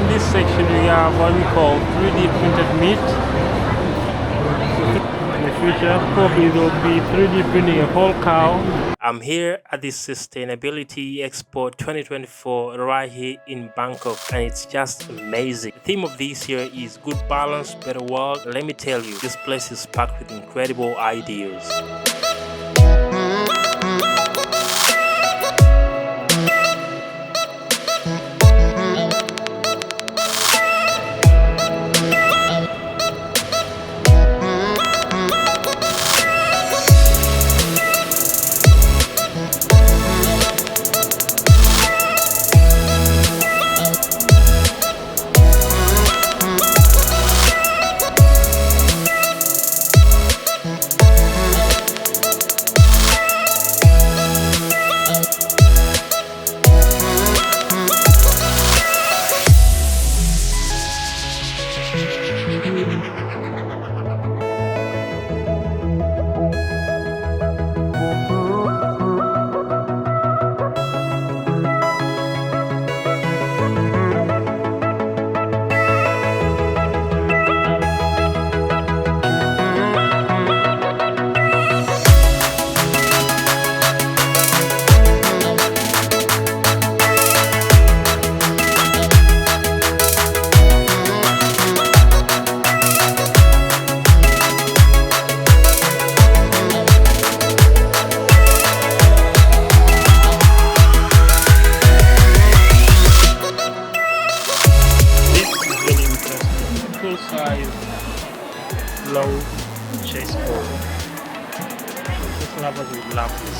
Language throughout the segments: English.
this section we have what we call 3D printed meat. In the future, probably there will be 3D printing a whole cow. I'm here at the Sustainability Expo 2024 right here in Bangkok, and it's just amazing. The theme of this year is good balance, better world. Let me tell you, this place is packed with incredible ideas. Size low chase ball. Just lovers would love this.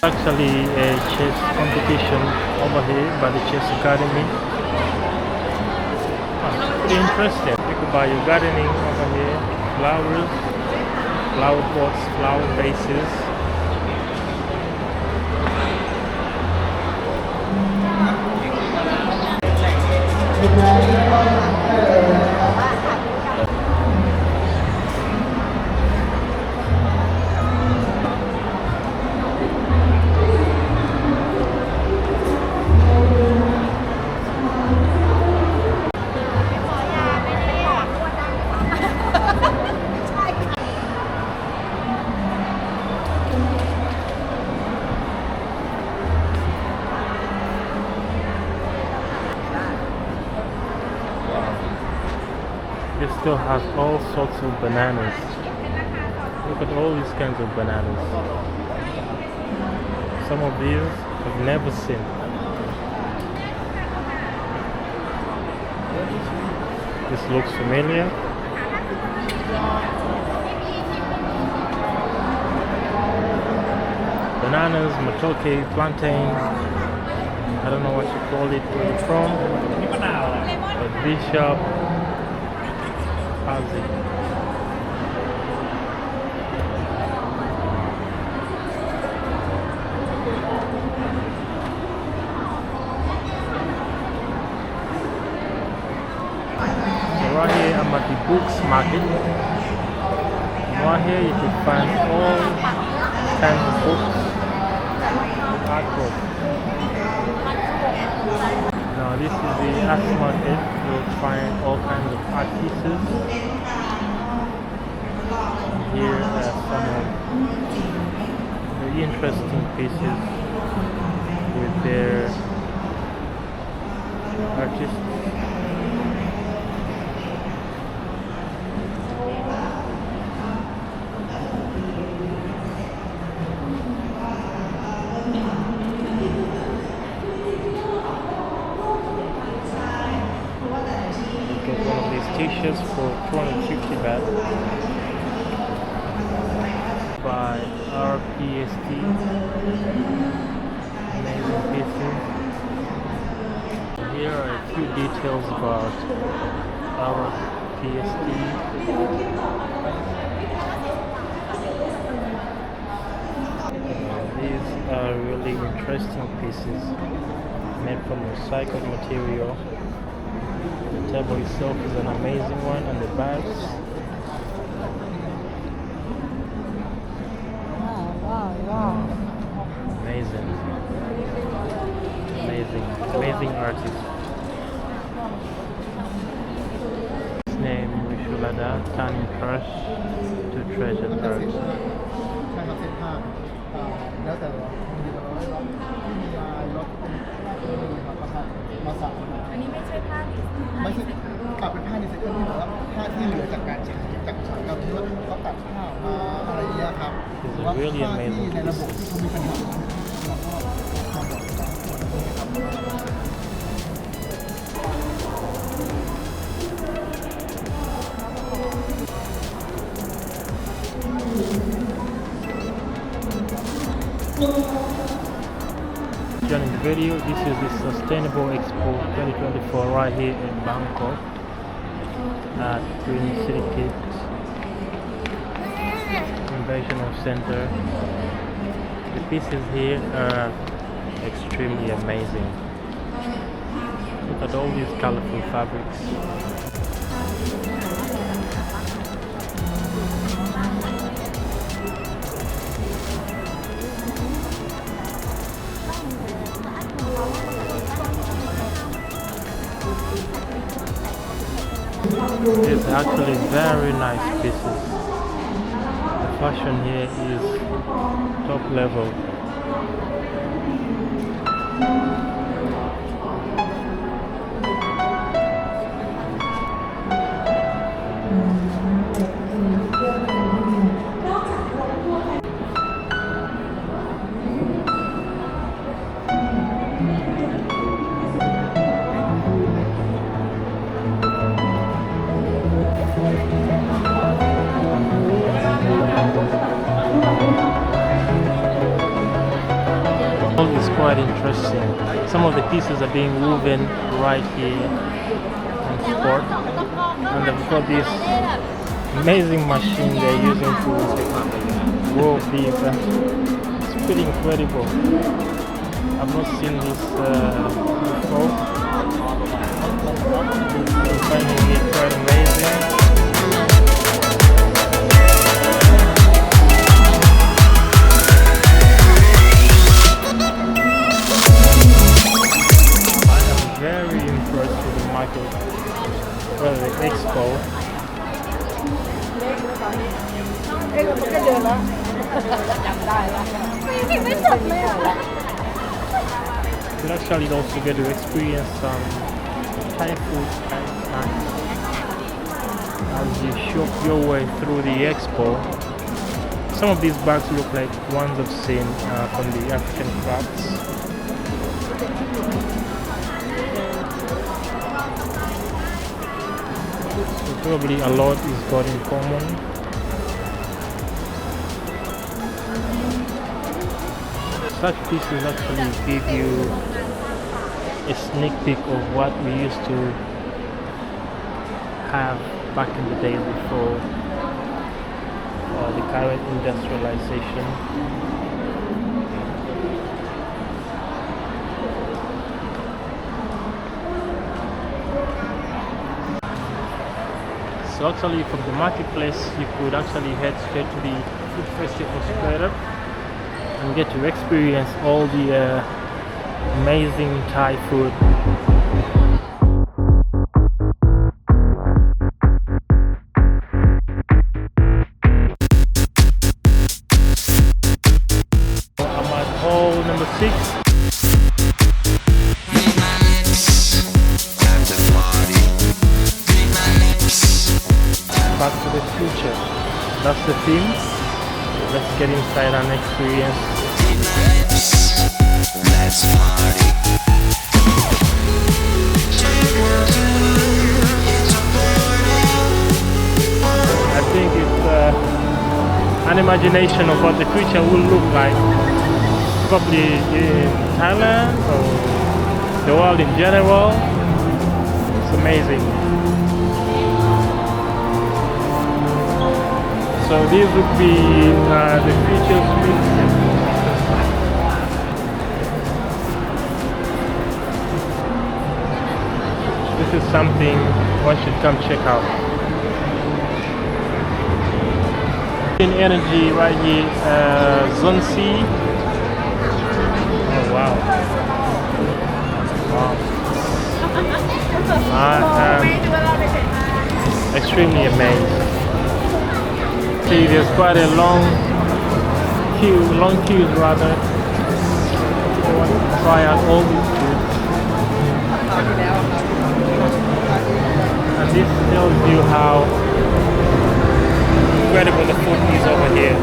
Actually a chess competition over here by the Chess Academy. Pretty interesting. You could buy your gardening over here, flowers, flower pots, flower vases. This still has all sorts of bananas. Look at all these kinds of bananas. Some of these I've never seen. This looks familiar. Bananas, matoke, plantain. I don't know what you call it where you're from. A bishop. Right here I'm at the books market. Right here you can find all kinds of books, art books. Now this is the art market. You'll find all kinds of art pieces. And here are some of very interesting pieces with their artists. T-shirts for 250 baht by RPST. Amazing pieces. Here are a few details about RPST. These are really interesting pieces made from recycled material. The table itself is an amazing one, and the bags. Wow. amazing artist. His name Vishulada, turning trash to treasure art. ใช่ครับเซ็ตภาพแล้วแต่รถมีรถที่มีลายรถเป็นมาสัก อันนี้ไม่ใช่ผ้าดิ ไม่ใช่กลับเป็นผ้าดีไซน์ที่แบบว่าผ้าที่เหลือจากการใช้จากอุตสาหกรรมที่ว่าเขาตัดผ้าออกมาอะไรเงี้ยครับหรือว่าผ้าที่ในระบบที่เขามีปัญหาเราก็มาบอกบางส่วนนะครับ During the video, this is the Sustainable Expo 2024 right here in Bangkok at Sirikit Conventional Center. The pieces here are extremely amazing. Look at all these colorful fabrics. It's actually very nice pieces. The fashion here is top level. It's quite interesting. Some of the pieces are being woven right here on spot, and they've got this amazing machine they're using to roll these. It's pretty incredible. I've not seen this before. I'm finding it quite amazing. Well, the expo. You actually also get to experience some Thai food and snacks as you shop your way through the expo. Some of these bags look like ones I've seen from the African crafts. Probably a lot is got in common. Such pieces actually give you a sneak peek of what we used to have back in the days before the current industrialization. So actually from the marketplace you could actually head straight to the food festival straight up and get to experience all the amazing Thai food. I'm at hall number 6. Back to the future. That's the theme. Let's get inside and experience. Let's party. I think it's an imagination of what the future will look like. Probably in Thailand or the world in general. It's amazing. So these would be the future streets. This is something one should come check out. In energy right here, Zone C. Oh wow. Wow. extremely amazed. See, there's quite a long queues rather. I want to try out all these foods. And this tells you how incredible the food is over here.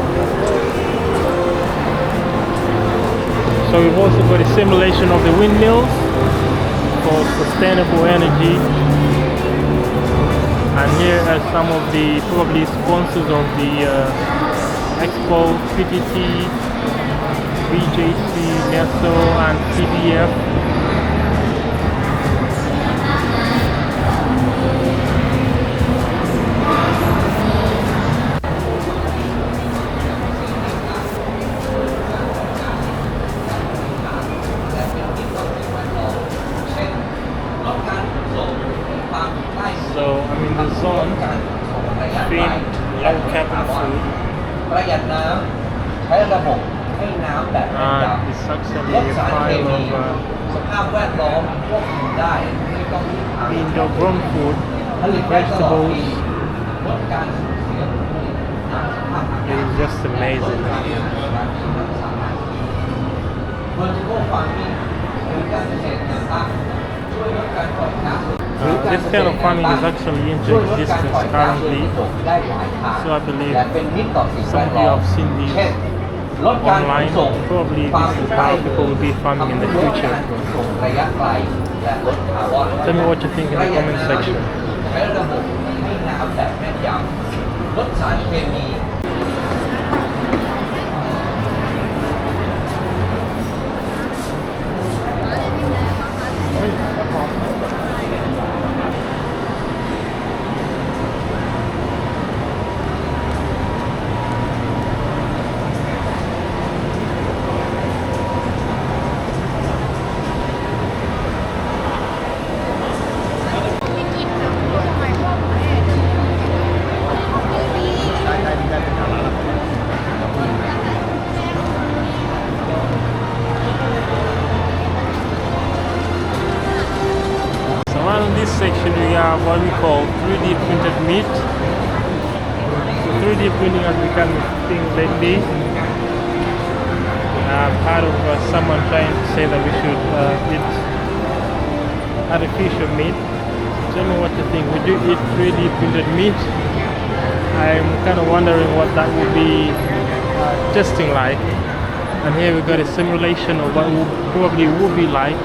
So we've also got a simulation of the windmills for sustainable energy. And here are some of the probably sponsors of the Expo: PTT, BJC, NESO, and CDF. So I'm in the zone between low carbon food, ประหยัดน้ำใช้ระบบให้น้ำแบบแม่นย and it's ำ actually ลด a สารเค pile มี of สภาพแวดล้อมควบคุมได้ไม่ต้องพึ่งพา indoor grown food, ผลิตได้ตลอดปี vegetables. ลดการสูญเสียผลิตน้ำสภาพอากาศ It's just amazing. Vertical farming หรือการเกษตรแนวตั้งช่วยลดการปล่อยก๊าซ This kind of farming is actually in ช่วยลดการ existence ปล่อยก๊าซเรือน currently. กระจกได้หลายทาง So I believe และเป็นมิตรต่อสิ่งแว some ด of ล้ you อม have seen these เช่นลดการขน online. ส่ง Probably ความ this is ใกล้ how people will be farming in the ลดการ future. ขนส่งระยะไกลและลดคาร์บอน Tell me what you think in the comment section. ใช้ระบบให้น้ำแบบแม่นยำลดสารเคมี So around this section we have what we call 3D printed meat. So 3D printing has become a thing lately. I'm part of someone trying to say that we should eat artificial meat. Tell me what you think. Would you eat 3D printed meat? I'm kind of wondering what that would be tasting like. And here we got a simulation of what probably would be like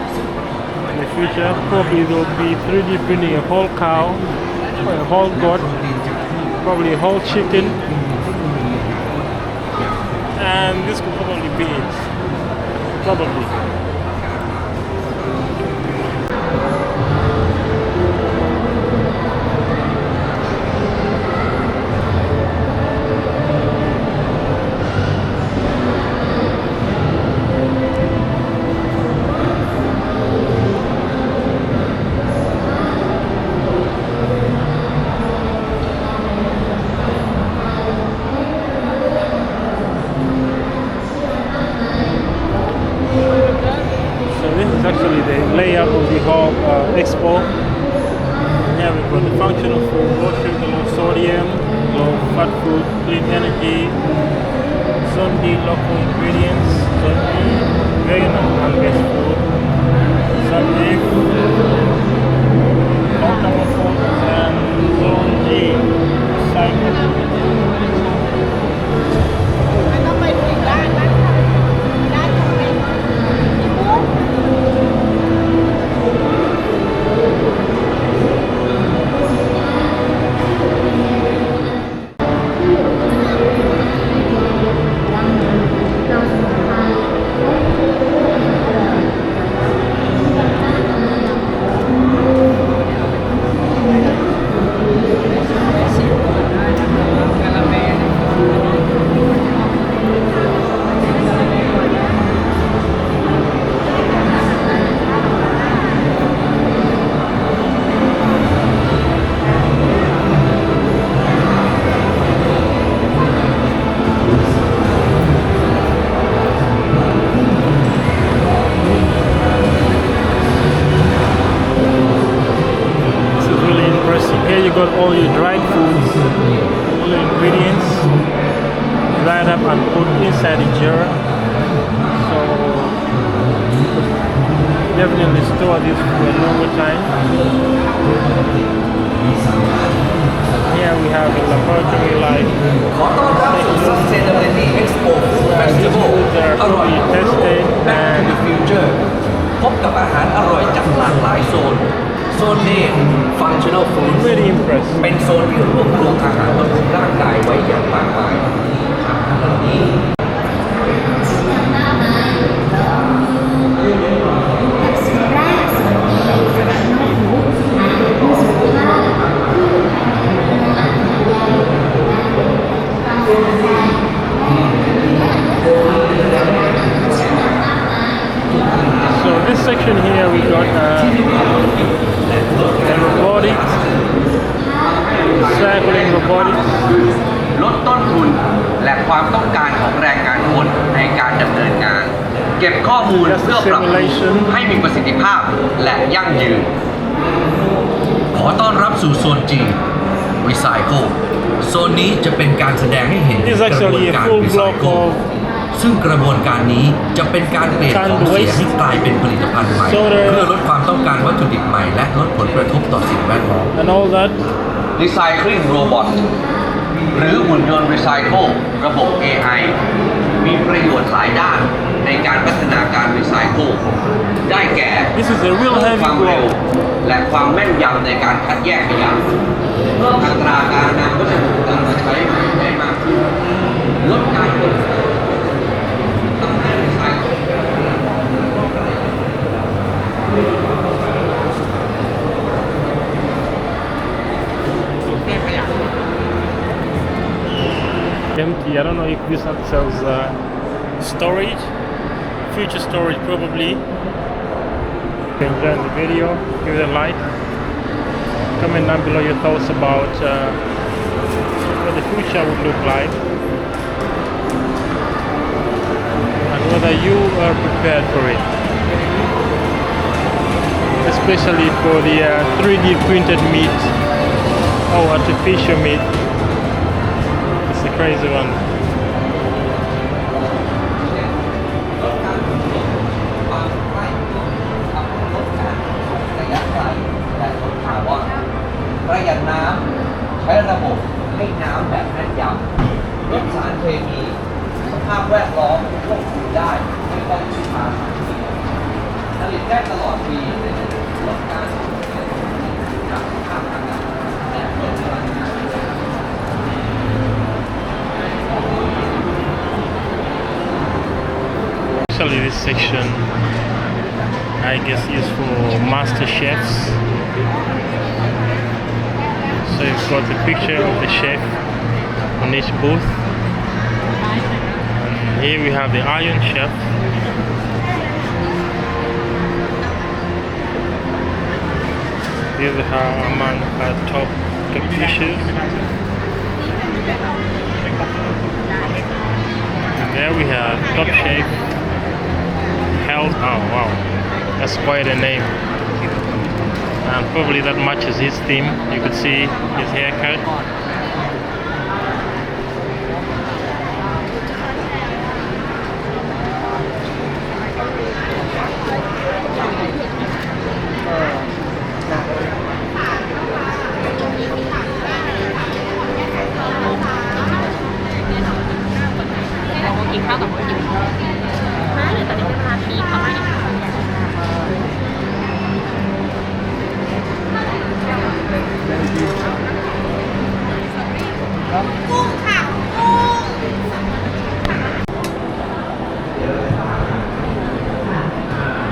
in the future. Probably there will be 3D printing a whole cow, or a whole goat, probably a whole chicken. And this could probably be it. Probably. Is actually the layout of the whole expo. Yeah, we've got the functional food, low sugar, low sodium, low fat food, clean energy, zone D local ingredients, zone E vegan and plant-based food, zone F low carbon food, and zone G recycled. มันต้องไปถึงด้านนั้นด้านของเป็นมุก So about this for a longer time. Here we have a laboratory like ขอต้อนรับสู่ Sustainability Expo Festival foods that อ are ร่อย fully ทุกโล tested ก Back to the and Future พบกับอาหารอร่อยจากหลากหลายโซน โซน A Functional Food really impressed. เป็นโซนที่รวบรวมอาหารบำรุงร่างกายไว้อย่างมากมายอาหารเหล่านี้ So this section here we got the robotics, recycling robotics. ลดต้นทุนและความต้องการของแรงงานคนในการดำเนินงาน เก็บข้อมูลเพื่อปรับปรุงให้มีประสิทธิภาพและยั่งยืน ขอต้อนรับสู่โซน G Recycle โซนนี้จะเป็นการแสดงให้เห็น This is กระบวน actually a การ full block Recycle of ซึ่งกระบวนการนี้จะเป็นการเปลี่ยนของเสียให้กลายเป็นผลิตภัณฑ์ใหม่ เพื่อลดความต้องการวัตถุดิบใหม่และลดผลกระทบต่อสิ่งแวดล้อม and all that. Recycling Robot หรือหุ่นยนต์ Recycle ระบบ AI มีประโยชน์หลายด้านในการพัฒนาการ Recycle ได้แก่ This is a real เพิ่ม heavy ความเร็ว block. และความแม่นยำในการคัดแยกขยะเพิ่มอัตราการนำวัสดุกลับมาใช้ใหม่ได้มากขึ้นลดการตกค้างทำให้ Recycle Empty. I don't know if this one sells storage, future storage probably. If you enjoyed the video, give it a like. Comment down below your thoughts about what the future would look like and whether you are prepared for it, especially for the 3D printed meat or artificial meat. It's a crazy one. Prepared ประหยัดน้ำใช้ระบบให้น้ำแบบแม่นยำลดสารเคมีสภาพแวดล้อมควบคุมได้ไม่ต้องพึ่งพาสารเคมีผลิตได้ตลอดปีลดการสูญเสียจากสภาพอากาศและลดพลังงาน Actually, this section, I guess, is for master chefs. So you've got the picture of the chef on each booth. And here we have the Iron Chef. These are among our top dishes. And there we have Top Chef. Health. Oh wow, that's quite a name. And probably that matches his theme. You could see his haircut.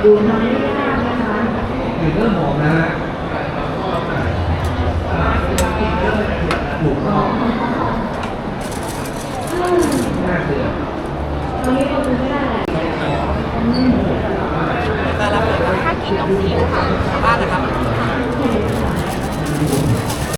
กลิ่นเริ่มหอมนะฮะถูกต้องน่าเชื่อถ้ากินต้องสีค่ะบ้านนะครับ